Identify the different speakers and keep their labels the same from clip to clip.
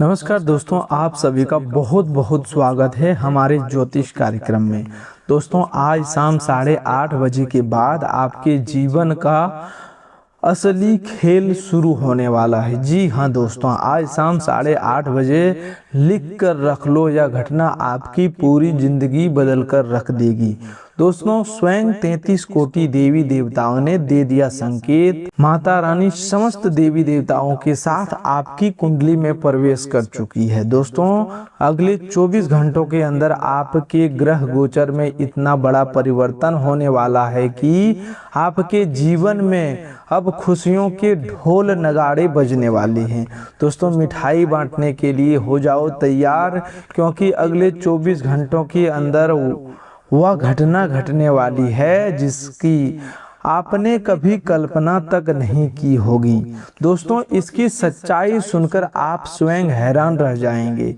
Speaker 1: नमस्कार दोस्तों, आप सभी का बहुत बहुत स्वागत है हमारे ज्योतिष कार्यक्रम में। दोस्तों, आज शाम 8:30 बजे के बाद आपके जीवन का असली खेल शुरू होने वाला है। जी हाँ दोस्तों, आज शाम 8:30 बजे लिख कर रख लो, यह घटना आपकी पूरी जिंदगी बदल कर रख देगी। दोस्तों, स्वयं 33 कोटि देवी देवताओं ने दे दिया संकेत। माता रानी समस्त देवी देवताओं के साथ आपकी कुंडली में प्रवेश कर चुकी है। दोस्तों, अगले 24 घंटों के अंदर आपके ग्रह गोचर में इतना बड़ा परिवर्तन होने वाला है कि आपके जीवन में अब खुशियों के ढोल नगाड़े बजने वाले हैं। दोस्तों, मिठाई बांटने के लिए हो जाओ तैयार, क्योंकि अगले 24 घंटों के अंदर वह घटना घटने वाली है जिसकी आपने कभी कल्पना तक नहीं की होगी। दोस्तों, इसकी सच्चाई सुनकर आप स्वयं हैरान रह जाएंगे,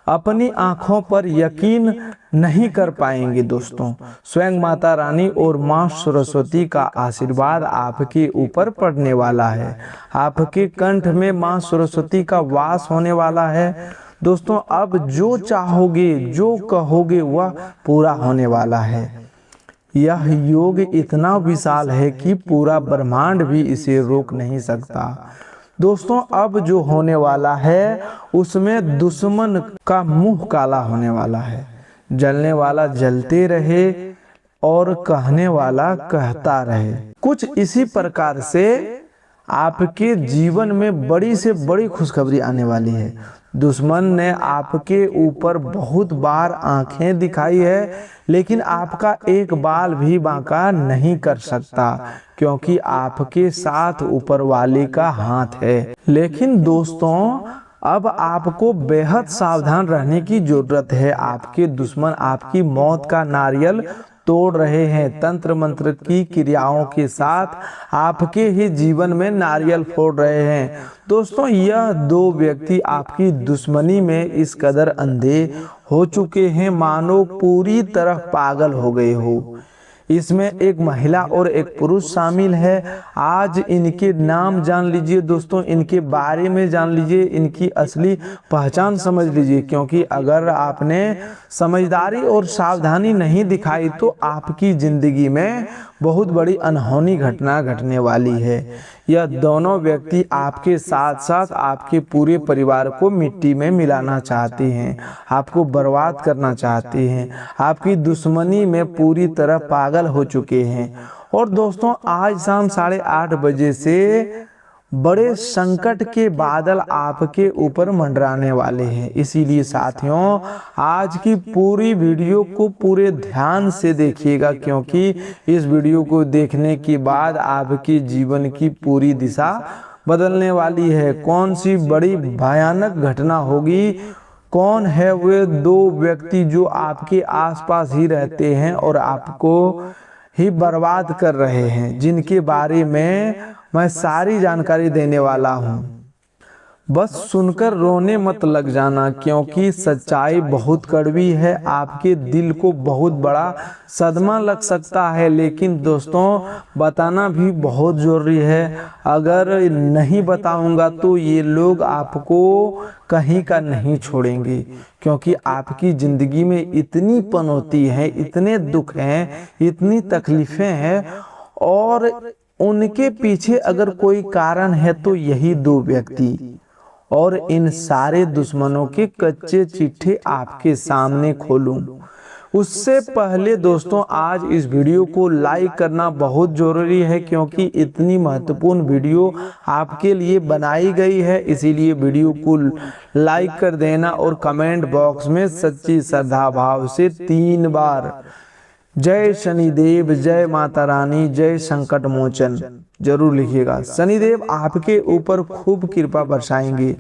Speaker 1: अपनी आंखों पर यकीन नहीं कर पाएंगे। दोस्तों, स्वयं माता रानी और मां सरस्वती का आशीर्वाद आपके ऊपर पड़ने वाला है। आपके कंठ में मां सरस्वती का वास होने वाला है। दोस्तों, अब जो चाहोगे, जो कहोगे, वह पूरा होने वाला है। यह योग इतना विशाल है कि पूरा ब्रह्मांड भी इसे रोक नहीं सकता। दोस्तों, अब जो होने वाला है उसमें दुश्मन का मुंह काला होने वाला है। जलने वाला जलते रहे और कहने वाला कहता रहे। कुछ इसी प्रकार से आपके जीवन में बड़ी से बड़ी खुशखबरी आने वाली है। दुश्मन ने आपके ऊपर बहुत बार आंखें दिखाई है, लेकिन आपका एक बाल भी बांका नहीं कर सकता, क्योंकि आपके साथ ऊपर वाले का हाथ है। लेकिन दोस्तों, अब आपको बेहद सावधान रहने की जरूरत है। आपके दुश्मन आपकी मौत का नारियल तोड़ रहे हैं। तंत्र मंत्र की क्रियाओं के साथ आपके ही जीवन में नारियल फोड़ रहे हैं। दोस्तों, यह दो व्यक्ति आपकी दुश्मनी में इस कदर अंधे हो चुके हैं मानो पूरी तरह पागल हो गए हो। इसमें एक महिला और एक पुरुष शामिल है। आज इनके नाम जान लीजिए दोस्तों, इनके बारे में जान लीजिए, इनकी असली पहचान समझ लीजिए, क्योंकि अगर आपने समझदारी और सावधानी नहीं दिखाई तो आपकी जिंदगी में बहुत बड़ी अनहोनी घटना घटने वाली है। यह दोनों व्यक्ति आपके साथ साथ आपके पूरे परिवार को मिट्टी में मिलाना चाहते हैं, आपको बर्बाद करना चाहते हैं, आपकी दुश्मनी में पूरी तरह पागल हो चुके हैं। और दोस्तों, आज शाम 8:30 से बड़े संकट के बादल आपके ऊपर मंडराने वाले हैं। इसीलिए साथियों, आज की पूरी वीडियो को पूरे ध्यान से देखिएगा, क्योंकि इस वीडियो को देखने के बाद आपके जीवन की पूरी दिशा बदलने वाली है। कौन सी बड़ी भयानक घटना होगी, कौन है वे दो व्यक्ति जो आपके आसपास ही रहते हैं और आपको ही बर्बाद कर रहे हैं, जिनके बारे में मैं सारी जानकारी देने वाला हूँ। बस सुनकर रोने मत लग जाना, क्योंकि सच्चाई बहुत कड़वी है। आपके दिल को बहुत बड़ा सदमा लग सकता है, लेकिन दोस्तों बताना भी बहुत जरूरी है। अगर नहीं बताऊंगा तो ये लोग आपको कहीं का नहीं छोड़ेंगे, क्योंकि आपकी जिंदगी में इतनी पनौती है, इतने दुख हैं, इतनी तकलीफें हैं, और उनके पीछे अगर कोई कारण है तो यही दो व्यक्ति। और इन सारे दुश्मनों के कच्चे चिट्ठे आपके सामने खोलूं उससे पहले दोस्तों, आज इस वीडियो को लाइक करना बहुत जरूरी है, क्योंकि इतनी महत्वपूर्ण वीडियो आपके लिए बनाई गई है। इसीलिए वीडियो को लाइक कर देना और कमेंट बॉक्स में सच्ची श्रद्धा भाव से 3 बार जय शनिदेव, जय माता रानी, जय संकट मोचन जरूर लिखिएगा। शनिदेव आपके ऊपर खूब कृपा बरसाएंगे।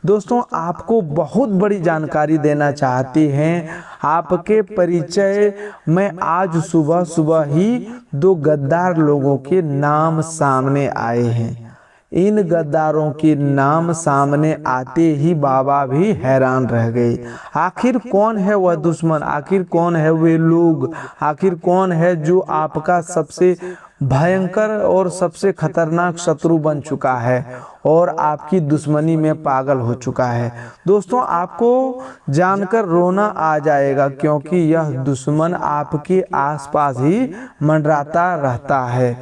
Speaker 1: दोस्तों, आपको बहुत बड़ी जानकारी देना चाहते हैं। आपके परिचय में आज सुबह सुबह ही 2 गद्दार लोगों के नाम सामने आए हैं। इन गद्दारों के नाम सामने आते ही बाबा भी हैरान रह गए। आखिर कौन है वह दुश्मन, आखिर कौन है वे लोग, आखिर कौन है जो आपका सबसे भयंकर और सबसे खतरनाक शत्रु बन चुका है और आपकी दुश्मनी में पागल हो चुका है। दोस्तों, आपको जानकर रोना आ जाएगा, क्योंकि यह दुश्मन आपके आसपास ही मंडराता रहता है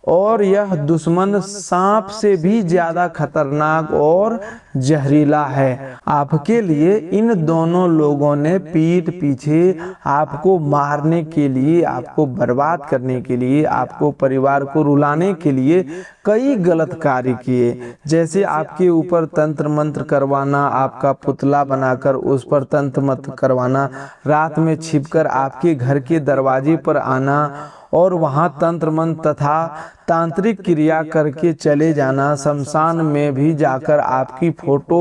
Speaker 1: और यह दुश्मन सांप से भी ज्यादा खतरनाक और जहरीला है। आपके लिए इन दोनों लोगों ने पीठ पीछे आपको मारने के लिए, आपको बर्बाद करने के लिए, आपको परिवार को रुलाने के लिए कई गलत कार्य किए, जैसे आपके ऊपर तंत्र मंत्र करवाना, आपका पुतला बनाकर उस पर तंत्र मंत्र करवाना, रात में छिपकर आपके घर के दरवाजे पर आना और वहां तंत्र मंत्र तथा तांत्रिक क्रिया करके चले जाना, शमशान में भी जाकर आपकी फोटो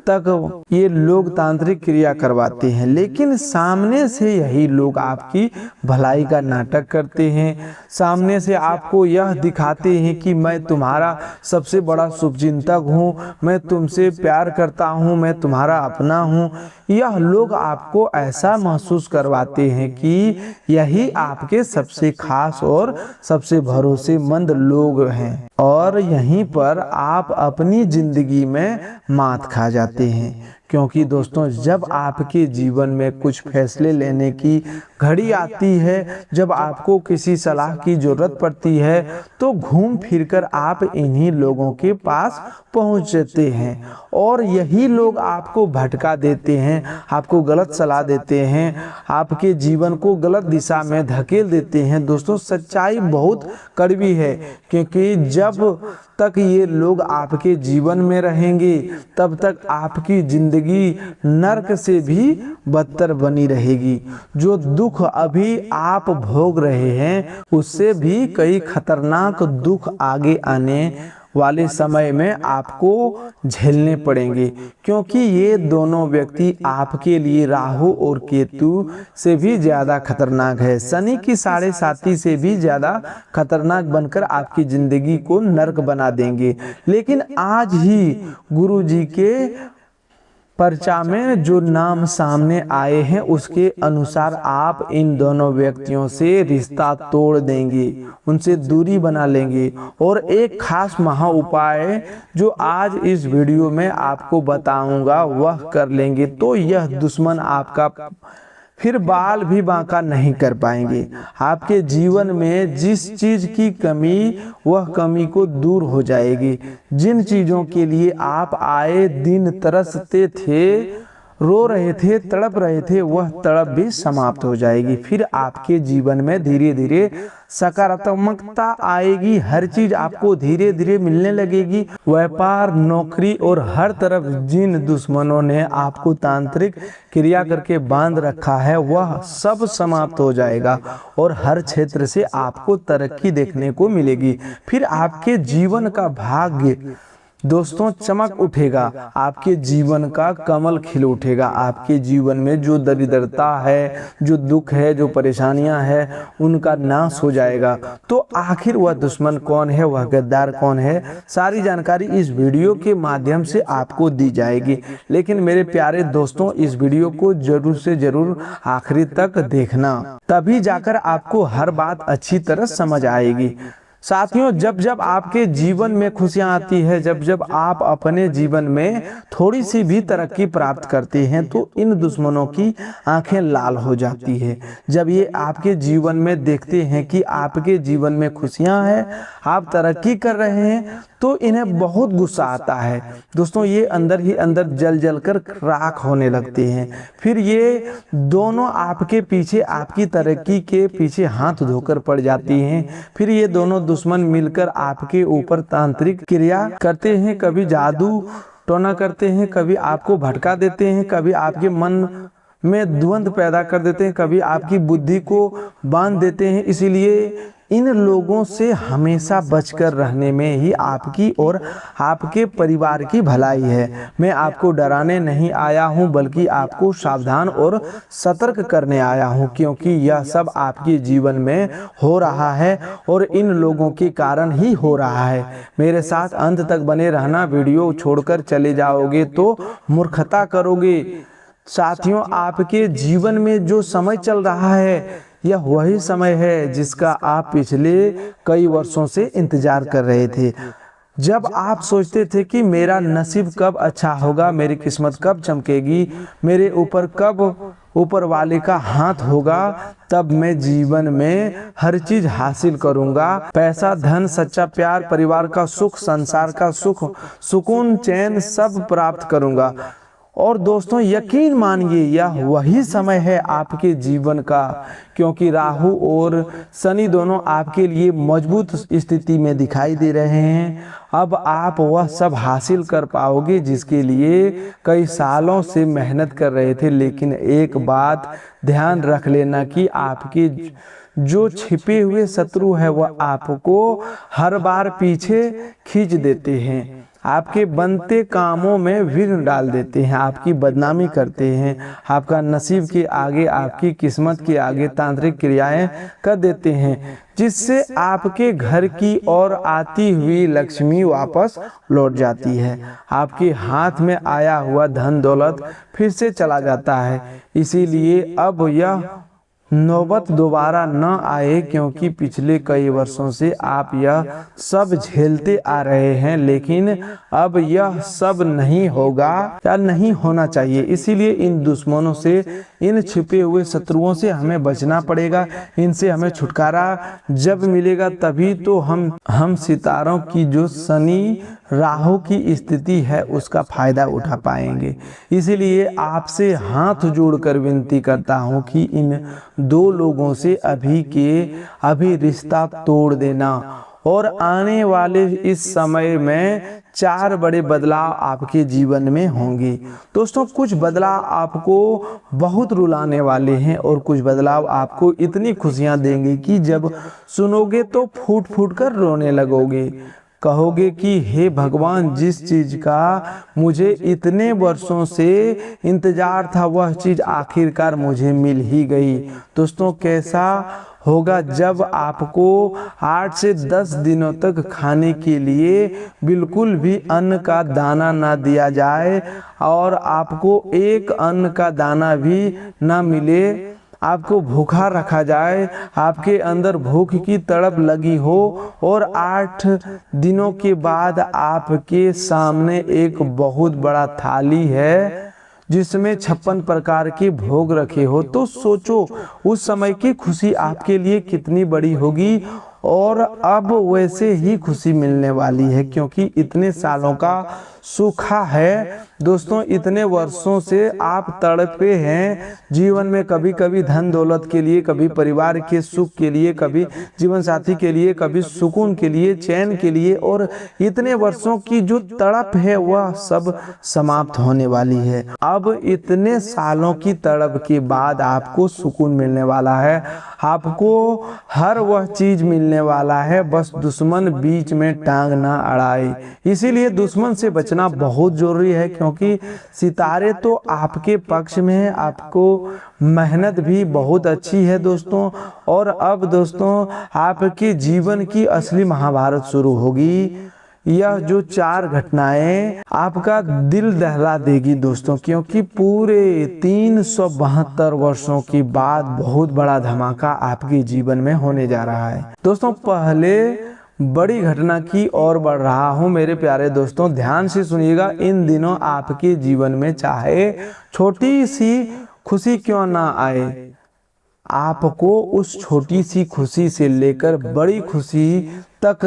Speaker 1: तक ये लोग तांत्रिक क्रिया करवाते हैं, लेकिन सामने से यही लोग आपकी भलाई का नाटक करते हैं। सामने से आपको यह दिखाते हैं कि मैं तुम्हारा सबसे बड़ा शुभचिंतक हूँ, मैं तुमसे प्यार करता हूँ, मैं तुम्हारा अपना हूँ। यह लोग आपको ऐसा महसूस करवाते हैं कि यही आपके सबसे खास और सबसे भरोसेमंद लोग हैं, और यहीं पर आप अपनी जिंदगी में मात खा जाते हैं। क्योंकि दोस्तों, जब आपके जीवन में कुछ फैसले लेने की घड़ी आती है, जब आपको किसी सलाह की जरूरत पड़ती है, तो घूम फिरकर आप इन्हीं लोगों के पास पहुंच जाते हैं और यही लोग आपको भटका देते हैं, आपको गलत सलाह देते हैं, आपके जीवन को गलत दिशा में धकेल देते हैं। दोस्तों, सच्चाई बहुत कड़वी है, क्योंकि जब तक ये लोग आपके जीवन में रहेंगे तब तक आपकी जिंदगी नर्क से भी बदतर बनी रहेगी। जो दुख अभी आप भोग रहे हैं उससे भी कई खतरनाक दुख आगे आने वाले समय में आपको झेलने पड़ेंगे, क्योंकि ये दोनों व्यक्ति आपके लिए राहु और केतु से भी ज्यादा खतरनाक है, शनि की 7.5 से भी ज्यादा खतरनाक बनकर आपकी जिंदगी को नर्क बना देंगे। लेकिन आज ही गुरु जी के पर्चा में जो नाम सामने आए हैं उसके अनुसार आप इन दोनों व्यक्तियों से रिश्ता तोड़ देंगे, उनसे दूरी बना लेंगे और एक खास महा उपाय जो आज इस वीडियो में आपको बताऊंगा वह कर लेंगे, तो यह दुश्मन आपका फिर बाल भी बांका नहीं कर पाएंगे। आपके जीवन में जिस चीज की कमी, वह कमी को दूर हो जाएगी। जिन चीजों के लिए आप आए दिन तरसते थे, रो रहे थे, तड़प रहे थे, वह तड़प भी समाप्त हो जाएगी। फिर आपके जीवन में धीरे धीरे सकारात्मकता आएगी, हर चीज आपको धीरे धीरे मिलने लगेगी। व्यापार, नौकरी और हर तरफ जिन दुश्मनों ने आपको तांत्रिक क्रिया करके बांध रखा है वह सब समाप्त हो जाएगा और हर क्षेत्र से आपको तरक्की देखने को मिलेगी। फिर आपके जीवन का भाग्य दोस्तों चमक उठेगा, आपके जीवन का कमल खिल उठेगा। आपके जीवन में जो दरिद्रता है, जो दुख है, जो परेशानियां हैं, उनका नाश हो जाएगा। तो आखिर वह दुश्मन कौन है, वह गद्दार कौन है, सारी जानकारी इस वीडियो के माध्यम से आपको दी जाएगी। लेकिन मेरे प्यारे दोस्तों, इस वीडियो को जरूर से जरूर आखिरी तक देखना, तभी जाकर आपको हर बात अच्छी तरह समझ आएगी। साथियों, जब जब आपके जीवन में खुशियां आती है, जब जब आप अपने जीवन में थोड़ी सी भी तरक्की प्राप्त करते हैं, तो इन दुश्मनों की आंखें लाल हो जाती है। जब ये आपके जीवन में देखते हैं कि आपके जीवन में खुशियां हैं, आप तरक्की कर रहे हैं, तो इन्हें बहुत गुस्सा आता है। दोस्तों, ये अंदर ही अंदर जल जल कर राख होने लगते हैं। फिर ये दोनों आपके पीछे, आपकी तरक्की के पीछे हाथ धोकर पड़ जाती हैं। फिर ये दोनों दुश्मन मिलकर आपके ऊपर तांत्रिक क्रिया करते हैं, कभी जादू टोना करते हैं, कभी आपको भटका देते हैं, कभी आपके मन में द्वंद्व पैदा कर देते हैं, कभी आपकी बुद्धि को बांध देते हैं। इसीलिए इन लोगों से हमेशा बचकर रहने में ही आपकी और आपके परिवार की भलाई है। मैं आपको डराने नहीं आया हूं, बल्कि आपको सावधान और सतर्क करने आया हूं, क्योंकि यह सब आपके जीवन में हो रहा है और इन लोगों के कारण ही हो रहा है। मेरे साथ अंत तक बने रहना, वीडियो छोड़कर चले जाओगे तो मूर्खता करोगे। साथियों, आपके जीवन में जो समय चल रहा है, यह वही समय है जिसका आप पिछले कई वर्षों से इंतजार कर रहे थे। जब आप सोचते थे कि मेरा नसीब कब अच्छा होगा, मेरी किस्मत कब चमकेगी, मेरे ऊपर कब ऊपर वाले का हाथ होगा, तब मैं जीवन में हर चीज हासिल करूंगा। पैसा, धन, सच्चा प्यार, परिवार का सुख, संसार का सुख, सुकून, चैन सब प्राप्त करूंगा। और दोस्तों यकीन मानिए यह वही समय है आपके जीवन का, क्योंकि राहु और शनि दोनों आपके लिए मजबूत स्थिति में दिखाई दे रहे हैं। अब आप वह सब हासिल कर पाओगे जिसके लिए कई सालों से मेहनत कर रहे थे। लेकिन एक बात ध्यान रख लेना कि आपके जो छिपे हुए शत्रु है वह आपको हर बार पीछे खींच देते हैं, आपके बनते कामों में विघ्न डाल देते हैं, आपकी बदनामी करते हैं, आपका नसीब के आगे, आपकी किस्मत के आगे तांत्रिक क्रियाएं कर देते हैं, जिससे आपके घर की ओर आती हुई लक्ष्मी वापस लौट जाती है। आपके हाथ में आया हुआ धन दौलत फिर से चला जाता है। इसीलिए अब यह नौबत दोबारा न आए, क्योंकि पिछले कई वर्षों से आप यह सब झेलते आ रहे हैं, लेकिन अब यह सब नहीं होगा या नहीं होना चाहिए। इसीलिए इन दुश्मनों से, इन छिपे हुए शत्रुओं से हमें बचना पड़ेगा। इनसे हमें छुटकारा जब मिलेगा तभी तो हम सितारों की जो शनि राहु की स्थिति है उसका फायदा उठा पाएंगे। इसीलिए आपसे हाथ जोड़कर विनती करता हूं कि इन दो लोगों से अभी के अभी रिश्ता तोड़ देना, और आने वाले इस समय में 4 बड़े बदलाव आपके जीवन में होंगे। दोस्तों कुछ बदलाव आपको बहुत रुलाने वाले हैं और कुछ बदलाव आपको इतनी खुशियां देंगे कि जब सुनोगे तो फूट फूट कर रोने लगोगे। कहोगे कि हे भगवान, जिस चीज का मुझे इतने वर्षों से इंतजार था वह चीज आखिरकार मुझे मिल ही गई। दोस्तों कैसा होगा जब आपको 8 से 10 दिनों तक खाने के लिए बिल्कुल भी अन्न का दाना ना दिया जाए और आपको एक अन्न का दाना भी ना मिले, आपको भूखा रखा जाए, आपके अंदर भूख की तड़प लगी हो और 8 दिनों के बाद आपके सामने एक बहुत बड़ा थाली है जिसमें 56 प्रकार के भोग रखे हो, तो सोचो उस समय की खुशी आपके लिए कितनी बड़ी होगी। और अब वैसे ही खुशी मिलने वाली है, क्योंकि इतने सालों का सूखा है दोस्तों, इतने वर्षों से आप तड़पे हैं जीवन में, कभी कभी धन दौलत के लिए, कभी परिवार के सुख के लिए, कभी जीवन साथी के लिए, कभी सुकून के लिए, चैन के लिए, और इतने वर्षों की जो तड़प है वह सब समाप्त होने वाली है। अब इतने सालों की तड़प के बाद आपको सुकून मिलने वाला है, आपको हर वह चीज मिलने वाला है, बस दुश्मन बीच में टांग ना अड़ाए। इसीलिए दुश्मन से बचना बहुत जरूरी है, क्योंकि सितारे तो आपके पक्ष में है, आपको मेहनत भी बहुत अच्छी है दोस्तों। और अब दोस्तों आपके जीवन की असली महाभारत शुरू होगी। यह जो 4 घटनाएं आपका दिल दहला देगी दोस्तों, क्योंकि पूरे 372 वर्षों के बाद बहुत बड़ा धमाका आपके जीवन में होने जा रहा है। दोस्तों पहले बड़ी घटना की ओर बढ़ रहा हूं मेरे प्यारे दोस्तों, ध्यान से सुनिएगा। इन दिनों आपके जीवन में चाहे छोटी सी खुशी क्यों ना आए, आपको उस छोटी सी खुशी से लेकर बड़ी खुशी तक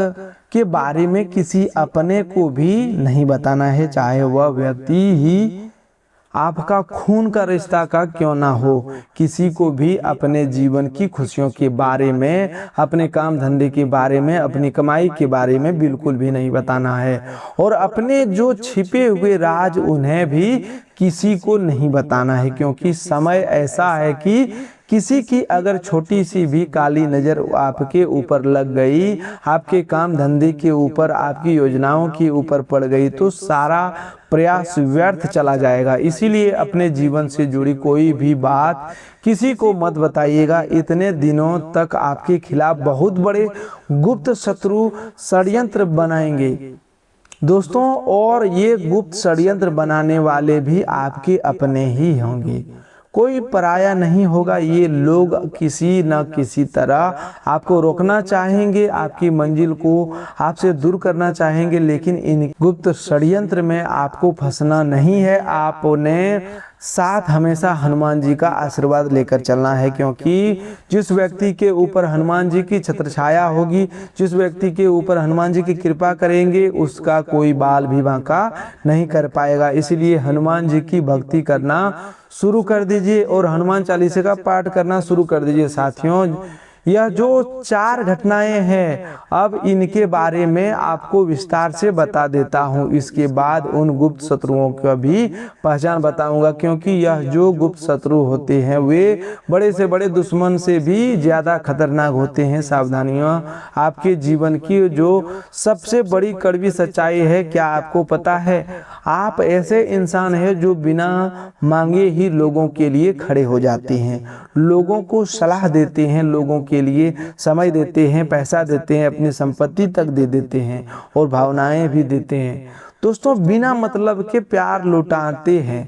Speaker 1: के बारे में किसी अपने को भी नहीं बताना है, चाहे वह व्यक्ति ही आपका खून का रिश्ता का क्यों ना हो। किसी को भी अपने जीवन की खुशियों के बारे में, अपने काम धंधे के बारे में, अपनी कमाई के बारे में बिल्कुल भी नहीं बताना है, और अपने जो छिपे हुए राज उन्हें भी किसी को नहीं बताना है, क्योंकि समय ऐसा है कि किसी की अगर छोटी सी भी काली नज़र आपके ऊपर लग गई, आपके काम धंधे के ऊपर, आपकी योजनाओं के ऊपर पड़ गई, तो सारा प्रयास व्यर्थ चला जाएगा। इसीलिए अपने जीवन से जुड़ी कोई भी बात किसी को मत बताइएगा। इतने दिनों तक आपके खिलाफ बहुत बड़े गुप्त शत्रु षड्यंत्र बनाएंगे दोस्तों, और ये गुप्त षड्यंत्र बनाने वाले भी आपके अपने ही होंगे। कोई पराया नहीं होगा। ये लोग किसी न किसी तरह आपको रोकना चाहेंगे, आपकी मंजिल को आपसे दूर करना चाहेंगे, लेकिन इन गुप्त षड्यंत्र में आपको फंसना नहीं है। आपने साथ हमेशा हनुमान जी का आशीर्वाद लेकर चलना है, क्योंकि जिस व्यक्ति के ऊपर हनुमान जी की छत्र छाया होगी, जिस व्यक्ति के ऊपर हनुमान जी की कृपा करेंगे, उसका कोई बाल भी बांका नहीं कर पाएगा। इसलिए हनुमान जी की भक्ति करना शुरू कर दीजिए और हनुमान चालीसा का पाठ करना शुरू कर दीजिए। साथियों, यह जो 4 घटनाएं हैं, अब इनके बारे में आपको विस्तार से बता देता हूं। इसके बाद उन गुप्त शत्रुओं का भी पहचान बताऊंगा, क्योंकि यह जो गुप्त शत्रु होते हैं वे बड़े से बड़े दुश्मन से भी ज्यादा खतरनाक होते हैं। सावधानियां आपके जीवन की जो सबसे बड़ी कड़वी सच्चाई है, क्या आपको पता है? आप ऐसे इंसान हैं जो बिना मांगे ही लोगों के लिए खड़े हो जाते हैं, लोगों को सलाह देते हैं, लोगों के लिए समय देते हैं, पैसा देते हैं, अपनी संपत्ति तक दे देते हैं और भावनाएं भी देते हैं। दोस्तों, बिना मतलब के प्यार लुटाते हैं।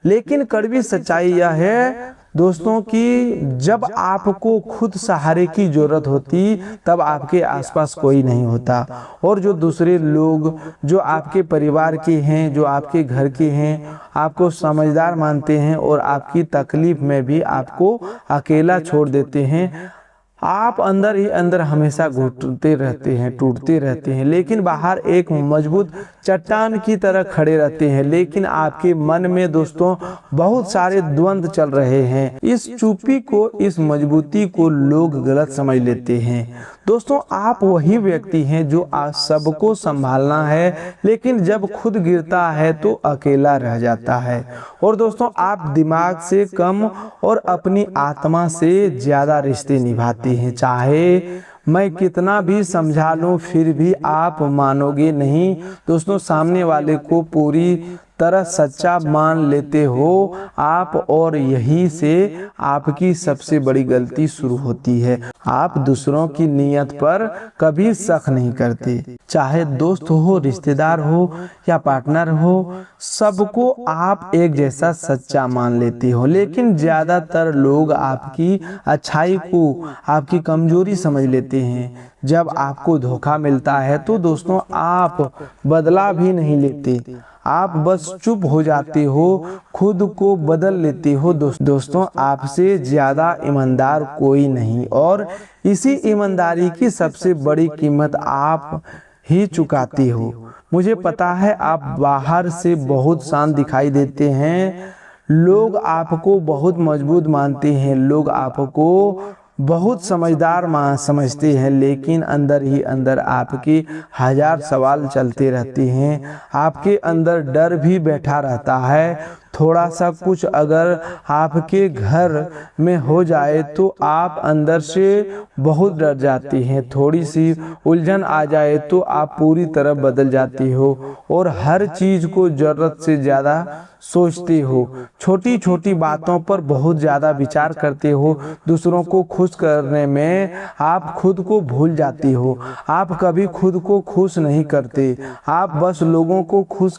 Speaker 1: लेकिन कड़वी सच्चाई यह है दोस्तों कि जब आपको खुद सहारे की जरूरत होती, तब आपके आसपास कोई नहीं होता, और जो दूसरे लोग जो आपके परिवार के हैं, जो आपके घर के हैं, आपको समझदार मानते हैं और आपकी तकलीफ में भी आपको अकेला छोड़ देते हैं। आप अंदर ही अंदर हमेशा घुटते रहते हैं, टूटते रहते हैं, लेकिन बाहर एक मजबूत चट्टान की तरह खड़े रहते हैं। लेकिन आपके मन में दोस्तों बहुत सारे द्वंद्व चल रहे हैं। इस चुप्पी को, इस मजबूती को लोग गलत समझ लेते हैं। दोस्तों, आप वही व्यक्ति हैं जो आज सबको संभालना है, लेकिन जब खुद गिरता है तो अकेला रह जाता है। और दोस्तों, आप दिमाग से कम और अपनी आत्मा से ज्यादा रिश्ते निभाते हैं। चाहे मैं कितना भी समझा लूं, फिर भी आप मानोगे नहीं दोस्तों, सामने वाले को पूरी तरह सच्चा मान लेते हो आप, और यही से आपकी सबसे बड़ी गलती शुरू होती है। आप दूसरों की नीयत पर कभी शक नहीं करते, चाहे दोस्त हो, रिश्तेदार हो या पार्टनर हो, सबको आप एक जैसा सच्चा मान लेते हो। लेकिन ज्यादातर लोग आपकी अच्छाई को आपकी कमजोरी समझ लेते हैं। जब आपको धोखा मिलता है तो दोस्तों आप बदला भी नहीं लेते, आप बस चुप हो जाते हो, खुद को बदल लेते हो। दोस्तों, आपसे ज्यादा ईमानदार कोई नहीं, और इसी ईमानदारी की सबसे बड़ी कीमत आप ही चुकाते हो। मुझे पता है आप बाहर से बहुत शांत दिखाई देते हैं, लोग आपको बहुत मजबूत मानते हैं, लोग आपको बहुत समझदार समझते हैं, लेकिन अंदर ही अंदर आपके 1000 सवाल चलते रहते हैं। आपके अंदर डर भी बैठा रहता है। थोड़ा सा कुछ अगर आपके घर में हो जाए तो आप अंदर से बहुत डर जाते हैं। थोड़ी सी उलझन आ जाए तो आप पूरी तरह बदल जाते हो और हर चीज को जरूरत से ज्यादा सोचते हो। छोटी छोटी बातों पर बहुत ज्यादा विचार करते हो। दूसरों को खुश करने में आप खुद को भूल जाते हो। आप कभी खुद को खुश नहीं करते, आप बस लोगों को खुश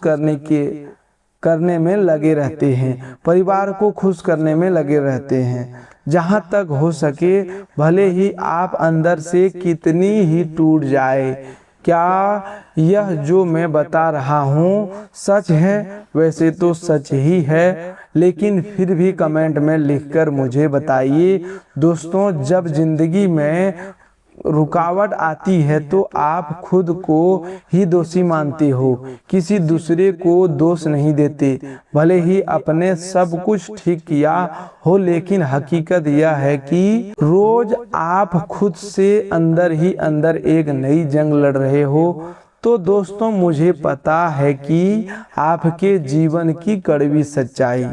Speaker 1: करने में लगे रहते हैं, परिवार को खुश करने में लगे रहते हैं। जहां तक हो सके भले ही आप अंदर से कितनी ही टूट जाए। क्या यह जो मैं बता रहा हूँ सच है? वैसे तो सच ही है, लेकिन फिर भी कमेंट में लिखकर मुझे बताइए। दोस्तों, जब जिंदगी में रुकावट आती है तो आप खुद को ही दोषी मानते हो, किसी दूसरे को दोष नहीं देते। भले ही अपने सब कुछ ठीक किया हो, लेकिन हकीकत यह है कि रोज आप खुद से अंदर ही अंदर एक नई जंग लड़ रहे हो। तो दोस्तों, मुझे पता है कि आपके जीवन की कड़वी सच्चाई,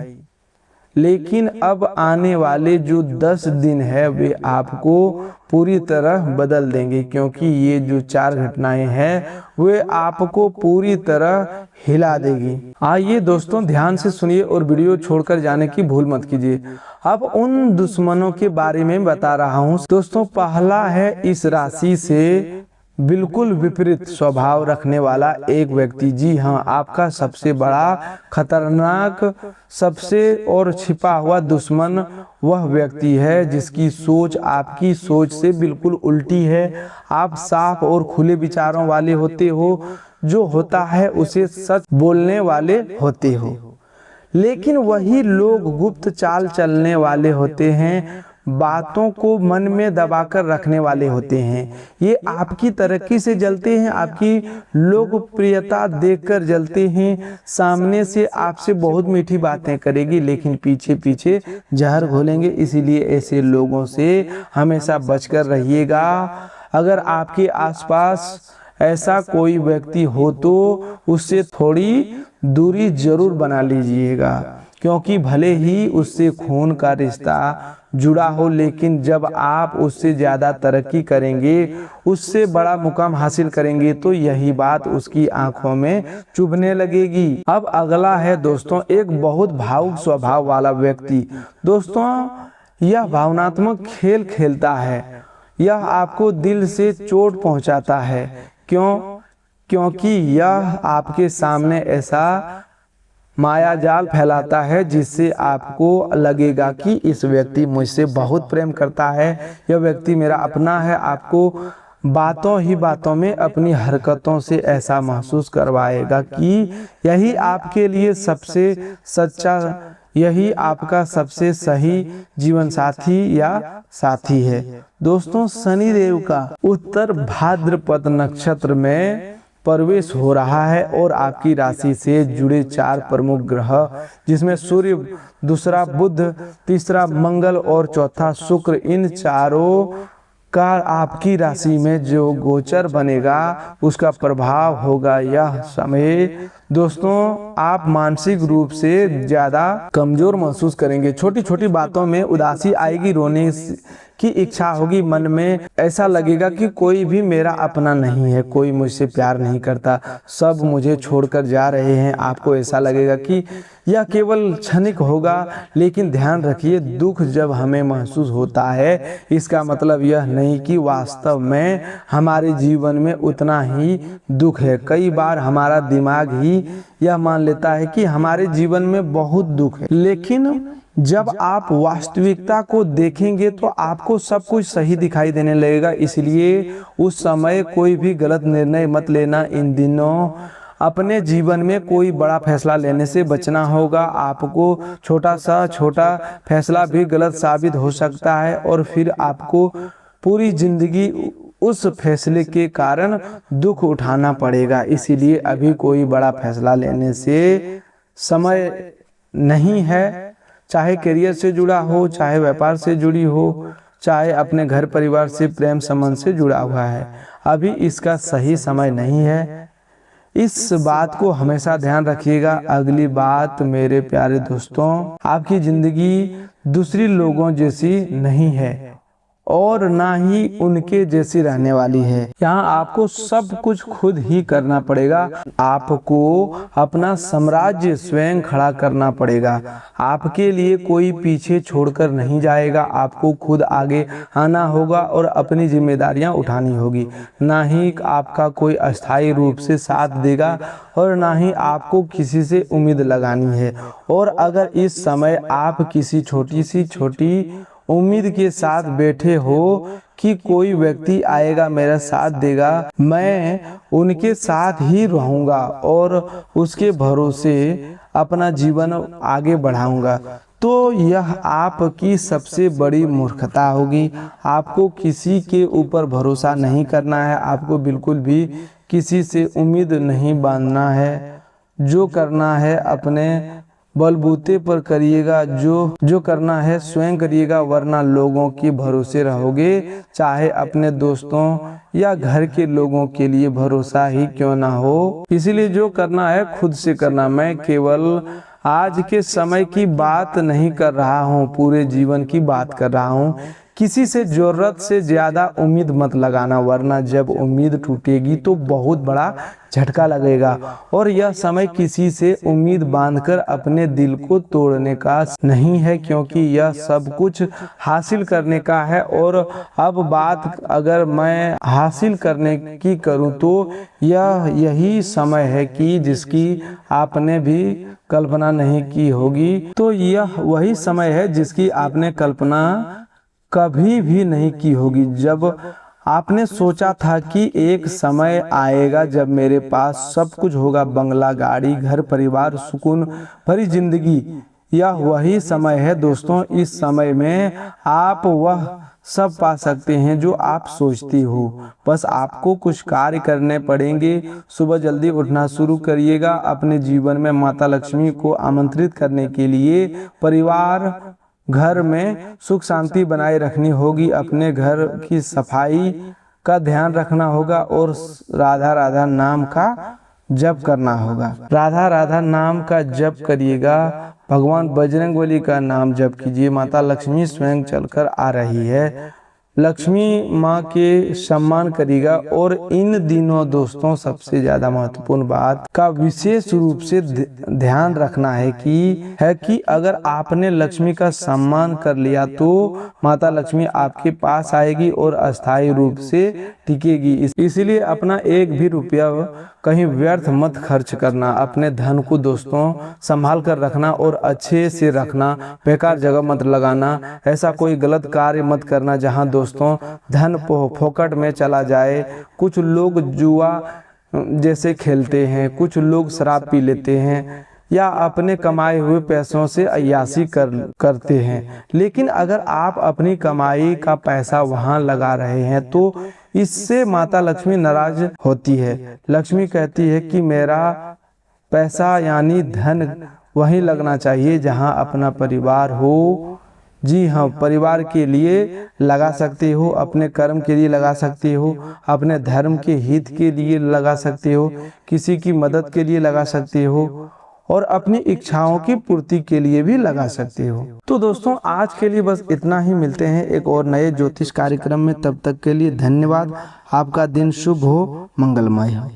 Speaker 1: लेकिन अब आने वाले जो 10 दिन है वे आपको पूरी तरह बदल देंगे, क्योंकि ये जो 4 घटनाएं हैं वे आपको पूरी तरह हिला देगी। आइए दोस्तों, ध्यान से सुनिए और वीडियो छोड़कर जाने की भूल मत कीजिए। अब उन दुश्मनों के बारे में बता रहा हूँ। दोस्तों, पहला है इस राशि से बिल्कुल विपरीत स्वभाव रखने वाला एक व्यक्ति, जी हाँ, आपका सबसे बड़ा खतरनाक, सबसे और छिपा हुआ दुश्मन वह व्यक्ति है जिसकी सोच आपकी सोच से बिल्कुल उल्टी है। आप साफ और खुले विचारों वाले होते हो, जो होता है उसे सच बोलने वाले होते हो, लेकिन वही लोग गुप्त चाल चलने वाले होते हैं, बातों को मन में दबाकर रखने वाले होते हैं। ये आपकी तरक्की से जलते हैं, आपकी लोकप्रियता देखकर जलते हैं। सामने से आपसे बहुत मीठी बातें करेगी, लेकिन पीछे पीछे जहर घोलेंगे। इसीलिए ऐसे लोगों से हमेशा बचकर रहिएगा। अगर आपके आसपास ऐसा कोई व्यक्ति हो तो उससे थोड़ी दूरी जरूर बना लीजिएगा, क्योंकि भले ही उससे खून का रिश्ता जुड़ा हो, लेकिन जब आप उससे ज़्यादा तरक्की करेंगे, उससे बड़ा मुकाम हासिल करेंगे, तो यही बात उसकी आंखों में चुभने लगेगी। अब अगला है दोस्तों, एक बहुत भावुक स्वभाव वाला व्यक्ति। दोस्तों, यह भावनात्मक खेल खेलता है, यह आपको दिल से चोट पहुंचाता है। क्योंकि यह आपके सामने ऐसा मायाजाल फैलाता है जिससे आपको लगेगा कि इस व्यक्ति मुझसे बहुत प्रेम करता है, यह व्यक्ति मेरा अपना है। आपको बातों ही बातों में अपनी हरकतों से ऐसा महसूस करवाएगा कि यही आपके लिए सबसे सच्चा, यही आपका सबसे सही जीवन साथी या साथी है। दोस्तों, शनिदेव का उत्तर भाद्रपद नक्षत्र में प्रवेश हो रहा है और आपकी राशि से जुड़े 4 प्रमुख ग्रह, जिसमें सूर्य, दूसरा बुध, तीसरा मंगल और चौथा शुक्र, इन चारों का आपकी राशि में जो गोचर बनेगा उसका प्रभाव होगा यह समय। दोस्तों, आप मानसिक रूप से ज्यादा कमजोर महसूस करेंगे, छोटी छोटी बातों में उदासी आएगी, रोने की इच्छा होगी, मन में ऐसा लगेगा कि कोई भी मेरा अपना नहीं है, कोई मुझसे प्यार नहीं करता, सब मुझे छोड़कर जा रहे हैं। आपको ऐसा लगेगा कि यह केवल क्षणिक होगा, लेकिन ध्यान रखिए, दुख जब हमें महसूस होता है इसका मतलब यह नहीं कि वास्तव में हमारे जीवन में उतना ही दुख है। कई बार हमारा दिमाग ही यह मान लेता है कि हमारे जीवन में बहुत दुख है, लेकिन जब आप वास्तविकता को देखेंगे तो आपको सब कुछ सही दिखाई देने लगेगा। इसलिए उस समय कोई भी गलत निर्णय मत लेना। इन दिनों अपने जीवन में कोई बड़ा फैसला लेने से बचना होगा। आपको छोटा फैसला भी गलत साबित हो सकता है और फिर आपको पूरी जिंदगी उस फैसले के कारण दुख उठाना पड़ेगा। इसीलिए अभी कोई बड़ा फैसला लेने से समय नहीं है, चाहे करियर से जुड़ा हो, चाहे व्यापार से जुड़ी हो, चाहे अपने घर परिवार से प्रेम संबंध से जुड़ा हुआ है, अभी इसका सही समय नहीं है। इस बात को हमेशा ध्यान रखिएगा। अगली बात मेरे प्यारे दोस्तों, आपकी जिंदगी दूसरी लोगों जैसी नहीं है और ना ही उनके जैसी रहने वाली है। यहाँ आपको सब कुछ खुद ही करना पड़ेगा। आपको अपना साम्राज्य स्वयं खड़ा करना पड़ेगा। आपके लिए कोई पीछे छोड़कर नहीं जाएगा। आपको खुद आगे आना होगा और अपनी जिम्मेदारियां उठानी होगी। ना ही आपका कोई अस्थायी रूप से साथ देगा और ना ही आपको किसी से उम्मीद लगानी है। और अगर इस समय आप किसी छोटी उम्मीद के साथ बैठे हो कि कोई व्यक्ति आएगा मेरा साथ देगा, मैं उनके साथ ही रहूंगा और उसके भरोसे अपना जीवन आगे बढ़ाऊंगा, तो यह आपकी सबसे बड़ी मूर्खता होगी। आपको किसी के ऊपर भरोसा नहीं करना है। आपको बिल्कुल भी किसी से उम्मीद नहीं बांधना है। जो करना है अपने बलबूते पर करिएगा, जो करना है स्वयं करिएगा, वरना लोगों के भरोसे रहोगे, चाहे अपने दोस्तों या घर के लोगों के लिए भरोसा ही क्यों ना हो। इसीलिए जो करना है खुद से करना। मैं केवल आज के समय की बात नहीं कर रहा हूँ, पूरे जीवन की बात कर रहा हूँ किसी से जरूरत से ज़्यादा उम्मीद मत लगाना, वरना जब उम्मीद टूटेगी तो बहुत बड़ा झटका लगेगा। और यह समय किसी से उम्मीद बांधकर अपने दिल को तोड़ने का नहीं है, क्योंकि यह सब कुछ हासिल करने का है। और अब बात अगर मैं हासिल करने की करूं तो यही समय है कि जिसकी आपने भी कल्पना नहीं की होगी। तो यह वही समय है जिसकी आपने कल्पना कभी भी नहीं की होगी। जब आपने सोचा था कि एक समय आएगा जब मेरे पास सब कुछ होगा, बंगला, गाड़ी, घर परिवार, सुकून भरी जिंदगी। यह वही समय है दोस्तों। इस समय में आप वह सब पा सकते हैं जो आप सोचती हो। बस आपको कुछ कार्य करने पड़ेंगे। सुबह जल्दी उठना शुरू करिएगा। अपने जीवन में माता लक्ष्मी को आमंत्रित करने के लिए परिवार, घर में सुख शांति बनाए रखनी होगी। अपने घर की सफाई का ध्यान रखना होगा और राधा राधा नाम का जप करना होगा। राधा राधा नाम का जप करिएगा। भगवान बजरंगबली का नाम जप कीजिए। माता लक्ष्मी स्वयं चलकर आ रही है। लक्ष्मी माँ के सम्मान करिएगा। और इन दिनों दोस्तों सबसे ज्यादा महत्वपूर्ण बात का विशेष रूप से ध्यान रखना है कि अगर आपने लक्ष्मी का सम्मान कर लिया तो माता लक्ष्मी आपके पास आएगी और अस्थायी रूप से टिकेगी। इसलिए अपना एक भी रुपया कहीं व्यर्थ मत खर्च करना। अपने धन को दोस्तों संभाल कर रखना और अच्छे से रखना। बेकार जगह मत लगाना। ऐसा कोई गलत कार्य मत करना जहां दोस्तों धन फोकट में चला जाए। कुछ लोग जुआ जैसे खेलते हैं, कुछ लोग शराब पी लेते हैं या अपने कमाए हुए पैसों से अय्याशी करते हैं। लेकिन अगर आप अपनी कमाई का पैसा वहां लगा रहे हैं तो इससे माता लक्ष्मी नाराज होती है। लक्ष्मी कहती है कि मेरा पैसा यानी धन वहीं लगना चाहिए जहां अपना परिवार हो। जी हाँ, परिवार के लिए लगा सकते हो, अपने कर्म के लिए लगा सकते हो, अपने धर्म के हित के लिए लगा सकते हो, किसी की मदद के लिए लगा सकते हो और अपनी इच्छाओं की पूर्ति के लिए भी लगा सकते हो। तो दोस्तों आज के लिए बस इतना ही। मिलते हैं एक और नए ज्योतिष कार्यक्रम में। तब तक के लिए धन्यवाद। आपका दिन शुभ हो, मंगलमय हो।